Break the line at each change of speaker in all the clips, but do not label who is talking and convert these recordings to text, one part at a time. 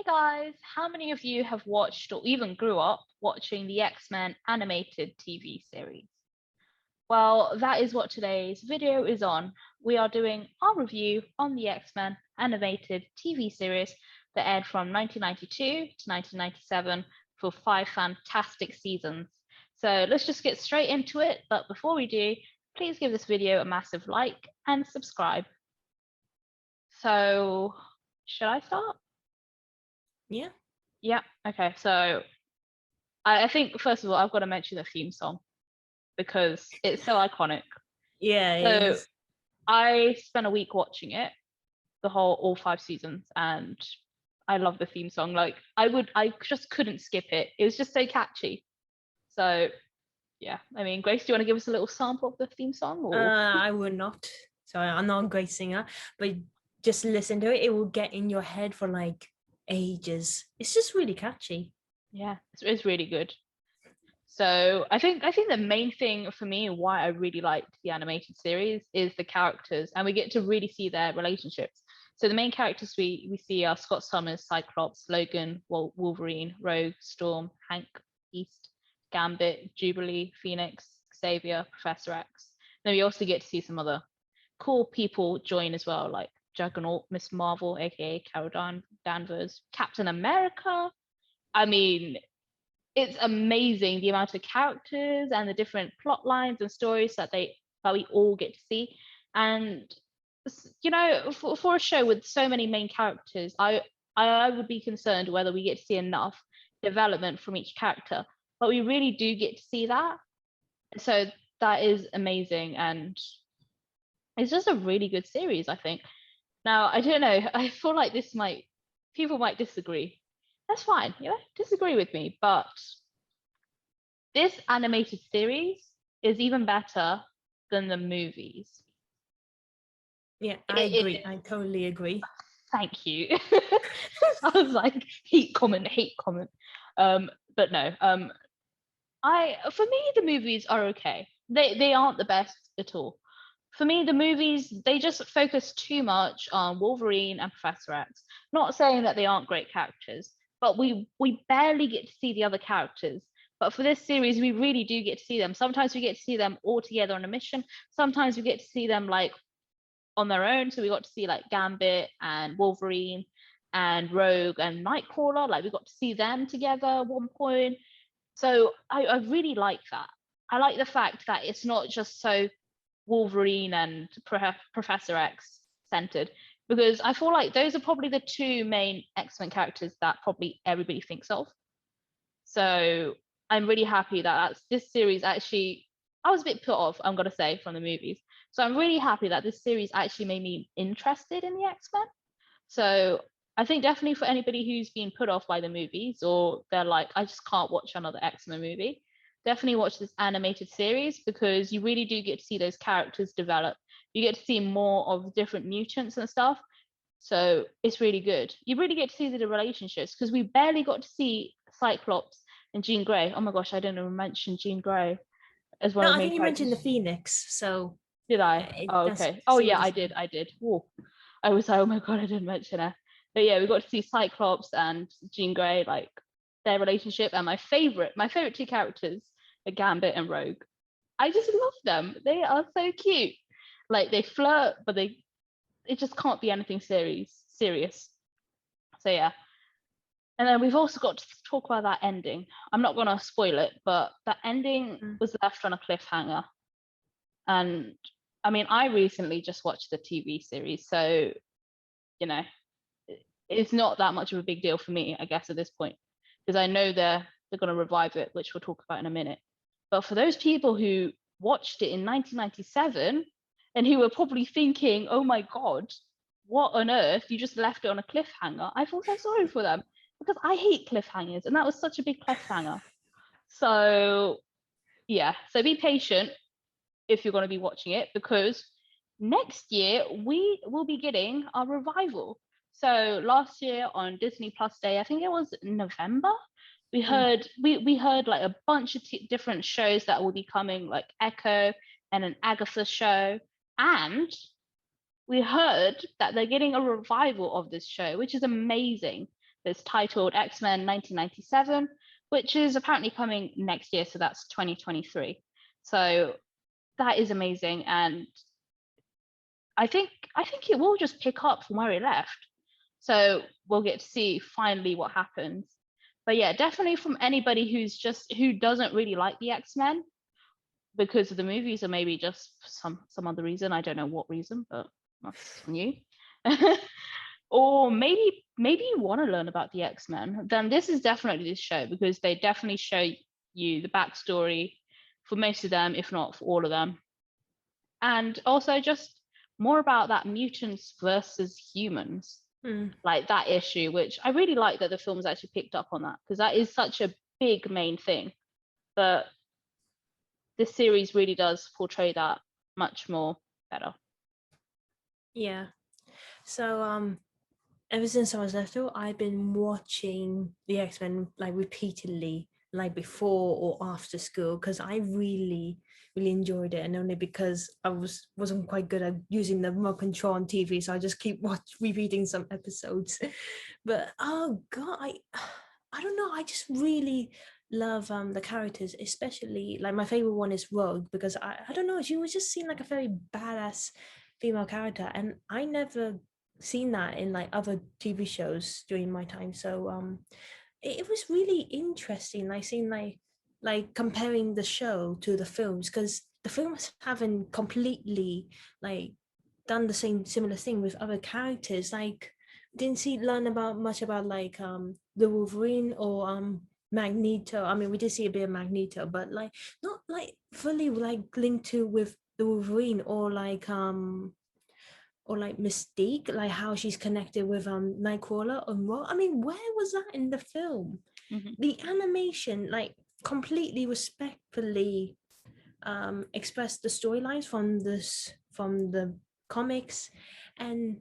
Hey guys, how many of you have watched or even grew up watching the X-Men animated TV series? Well, that is what today's video is on. We are doing our review on the X-Men animated TV series that aired from 1992 to 1997 for 5 fantastic seasons. So let's just get straight into it. But before we do, please give this video a massive like and subscribe. So, should I start?
Yeah.
Yeah. Okay. So I think first of all I've got to mention the theme song because it's so iconic.
Yeah, it
So
is.
I spent a week watching it, all 5 seasons, and I love the theme song. Like I just couldn't skip it. It was just so catchy. So yeah, I mean, Grace, do you want to give us a little sample of the theme song? Or
I would not. Sorry, I'm not a great singer, but just listen to it. It will get in your head for like ages. It's just really catchy.
yeah, it's really good. So I think the main thing for me why I really liked the animated series is the characters, and we get to really see their relationships. So the main characters we see are Scott Summers, Cyclops, Logan, Wolverine, Rogue, Storm, Hank, East, Gambit, Jubilee, Phoenix, Xavier, Professor X. Then we also get to see some other cool people join as well, like Juggernaut, Miss Marvel, aka Carol Danvers, Captain America. I mean, it's amazing the amount of characters and the different plot lines and stories that we all get to see. And for a show with so many main characters, I would be concerned whether we get to see enough development from each character, but we really do get to see that. So that is amazing, and it's just a really good series, I think. Now, I don't know, I feel like people might disagree. That's fine, disagree with me, but this animated series is even better than the movies.
Yeah, I agree. I totally agree.
Thank you. I was like, hate comment, hate comment. But no, I for me the movies are okay. They aren't the best at all. For me, the movies they just focus too much on Wolverine and Professor X. Not saying that they aren't great characters, but we barely get to see the other characters. But for this series, we really do get to see them. Sometimes we get to see them all together on a mission. Sometimes we get to see them like on their own. So we got to see like Gambit and Wolverine and Rogue and Nightcrawler. Like we got to see them together at one point. So I really like that. I like the fact that it's not just so Wolverine and Professor X centered, because I feel like those are probably the two main X-Men characters that probably everybody thinks of. So I'm really happy that this series actually, I was a bit put off, I'm going to say, from the movies. So I'm really happy that this series actually made me interested in the X-Men. So I think definitely for anybody who's been put off by the movies, or they're like, I just can't watch another X-Men movie, definitely watch this animated series because you really do get to see those characters develop. You get to see more of different mutants and stuff. So it's really good. You really get to see the relationships because we barely got to see Cyclops and Jean Grey. Oh my gosh, I didn't even mention Jean Grey as one
No,
of the
I
main
think you mentioned the
characters.
Phoenix, so
Did I?
yeah,
Oh,
that's
okay. Oh yeah,
super
I
distinct.
did. I did. Whoa. I was like, oh my god, I didn't mention her. But yeah, we got to see Cyclops and Jean Grey, like their relationship, and my favorite two characters are Gambit and Rogue. I just love them. They are so cute. Like they flirt, but it just can't be anything serious. So yeah. And then we've also got to talk about that ending. I'm not gonna spoil it, but that ending was left on a cliffhanger. And I mean, I recently just watched the TV series, so you know, it's not that much of a big deal for me, I guess, at this point, because I know they're going to revive it, which we'll talk about in a minute. But for those people who watched it in 1997 and who were probably thinking, "Oh my God, what on earth? You just left it on a cliffhanger." I feel so sorry for them because I hate cliffhangers, and that was such a big cliffhanger. So yeah, so be patient if you're going to be watching it because next year we will be getting a revival. So last year on Disney Plus Day, I think it was November, we heard like a bunch of different shows that will be coming, like Echo and an Agatha show, and we heard that they're getting a revival of this show, which is amazing. It's titled X-Men 1997, which is apparently coming next year, so that's 2023. So that is amazing, and I think it will just pick up from where it left. So we'll get to see finally what happens. But yeah, definitely from anybody who doesn't really like the X-Men because of the movies, or maybe just some other reason. I don't know what reason, but that's on you. Or maybe you want to learn about the X-Men, then this is definitely this show, because they definitely show you the backstory for most of them, if not for all of them. And also just more about that mutants versus humans, like that issue, which I really like that the film's actually picked up on that, because that is such a big main thing. But this series really does portray that much more better.
Yeah. So ever since I was little, I've been watching the X-Men like repeatedly, like before or after school, because I really enjoyed it, and only because I wasn't quite good at using the remote control on TV, so I just keep repeating some episodes. But oh god, I don't know, I just really love the characters, especially like my favorite one is Rogue, because I don't know, she was just seemed like a very badass female character, and I never seen that in like other TV shows during my time. So it was really interesting, like seeing like comparing the show to the films, because the films haven't completely like done the same similar thing with other characters. Like didn't see learn about much about like the Wolverine or Magneto. I mean, we did see a bit of Magneto, but like not like fully like linked to with the Wolverine or like Mystique, like how she's connected with Nightcrawler and what. I mean, where was that in the film?
Mm-hmm.
The animation, like completely respectfully expressed the storylines from the comics, and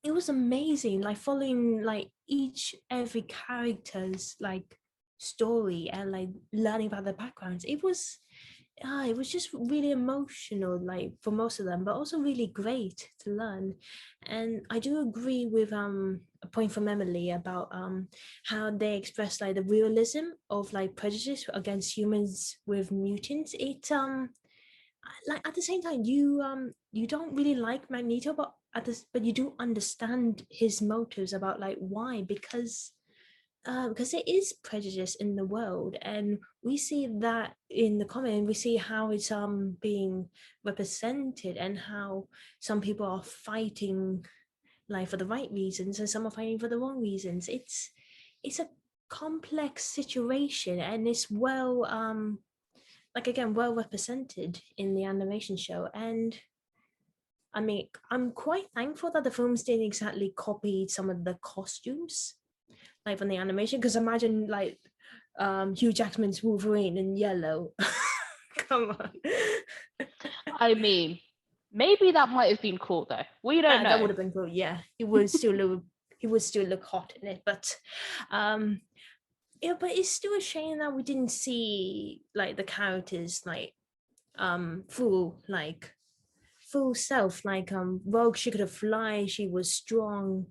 it was amazing. Like following like each every character's like story and like learning about their backgrounds. It was just really emotional, like for most of them, but also really great to learn. And I do agree with a point from Emily about how they express like the realism of like prejudice against humans with mutants. Like at the same time, you don't really like Magneto, but but you do understand his motives about like why, because there is prejudice in the world, and we see that in the comic, and we see how it's being represented, and how some people are fighting like for the right reasons and some are fighting for the wrong reasons. It's a complex situation, and it's like again well represented in the animation show. And I mean, I'm quite thankful that the films didn't exactly copy some of the costumes like from the animation, because imagine like Hugh Jackman's Wolverine in yellow. Come on.
I mean, maybe that might have been cool though. We don't
That
know.
would have been cool. Yeah, he would still look hot in it, but um yeah, but it's still a shame that we didn't see like the characters like full self, like Rogue, she could have fly, she was strong,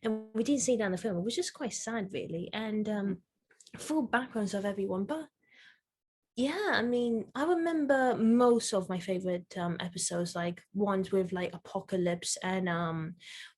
and we didn't see that in the film, which is quite sad really. And full backgrounds of everyone. But yeah, I mean, I remember most of my favorite episodes, like ones with like Apocalypse and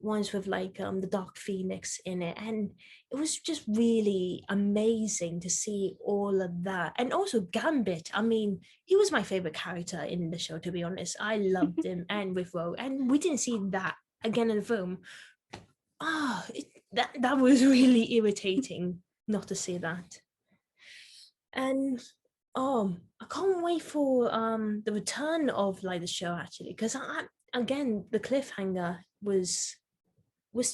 ones with like the Dark Phoenix in it, and it was just really amazing to see all of that. And also Gambit, I mean, he was my favorite character in the show, to be honest. I loved him, and with Rogue, and we didn't see that again in the film. That was really irritating not to see that. And I can't wait for the return of like the show, actually, because I again the cliffhanger was like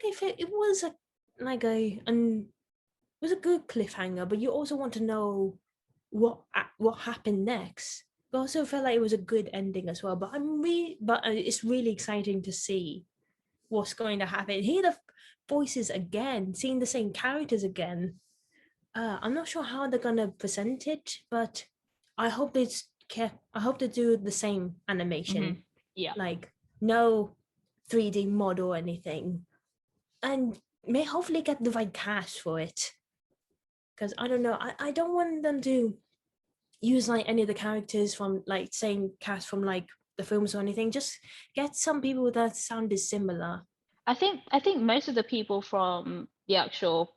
it was a like a and was a good cliffhanger, but you also want to know what happened next. But also felt like it was a good ending as well. But it's really exciting to see what's going to happen. Hear the voices again, seeing the same characters again. I'm not sure how they're gonna present it, but I hope I hope they do the same
Mm-hmm.
animation,
Yeah.
like no 3D model or anything. And may hopefully get the right cast for it. Because I don't know, I don't want them to use like any of the characters from like same cast from like the films or anything. Just get some people that sounded similar.
I think most of the people from the actual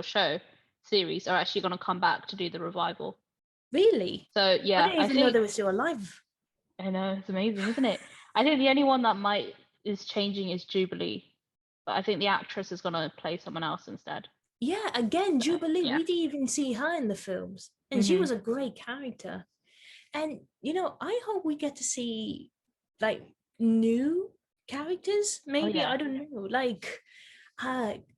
show series are actually going to come back to do the revival.
Really?
So
I
yeah,
didn't
I
even know
think
they were still alive.
I know it's amazing, isn't it? I think the only one that might is changing is Jubilee, but I think the actress is going to play someone else instead.
Yeah, again,
So
Jubilee,
yeah.
we didn't even see her in the films. And she
Mhm.
was a great character. And you know, I hope we get to see like new characters.
Oh
Maybe
yeah.
I don't know. Like,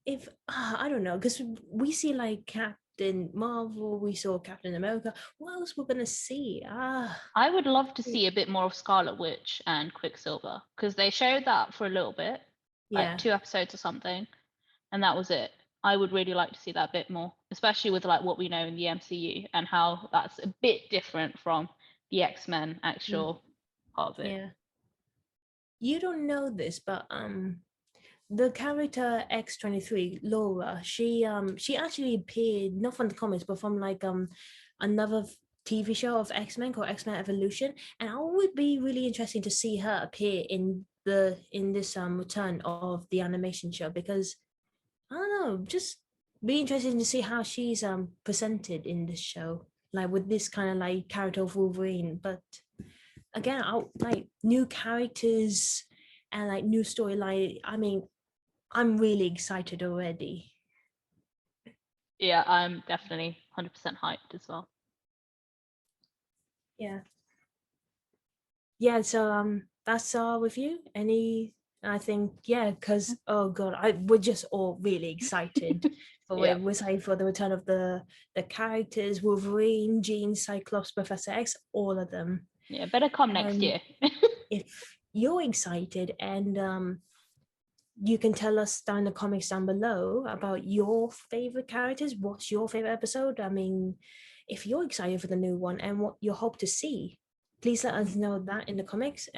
if I don't know, because we see like Captain Marvel, we saw Captain America. What else we're gonna see?
I would love to see a bit more of Scarlet Witch and Quicksilver because they showed that for a little bit, like
yeah.
2 episodes or something, and that was it. I would really like to see that bit more, especially with like what we know in the MCU and how that's a bit different from the X-Men
Mm,
actual part of it.
yeah. You don't know this, but the character X-23, Laura, she actually appeared not from the comics but from like another TV show of X-Men called X-Men Evolution, and I would be really interesting to see her appear in this return of the animation show, because I don't know, just be interesting to see how she's presented in this show, like with this kind of like character of Wolverine. But again, I like new characters and like new storyline. I mean, I'm really excited already.
Yeah, I'm definitely 100% hyped as well.
Yeah. Yeah, so that's our review. Any I think yeah, because oh god, we're just all really excited for
Yeah,
it. We're excited for the return of the characters, Wolverine, Jean, Cyclops, Professor X, all of them.
yeah, better come next
And
year.
if you're excited and you can tell us down in the comments down below about your favorite characters. What's your favorite episode? I mean, if you're excited for the new one and what you hope to see, please let us know that in the comics.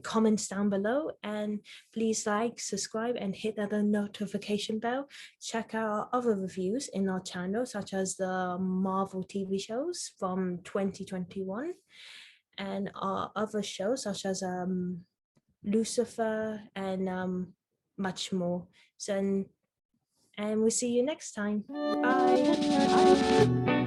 Comments down below. And please like, subscribe, and hit that notification bell. Check out our other reviews in our channel, such as the Marvel TV shows from 2021 and our other shows, such as Lucifer, and much more. So, and we'll see you next time. Bye.
Bye.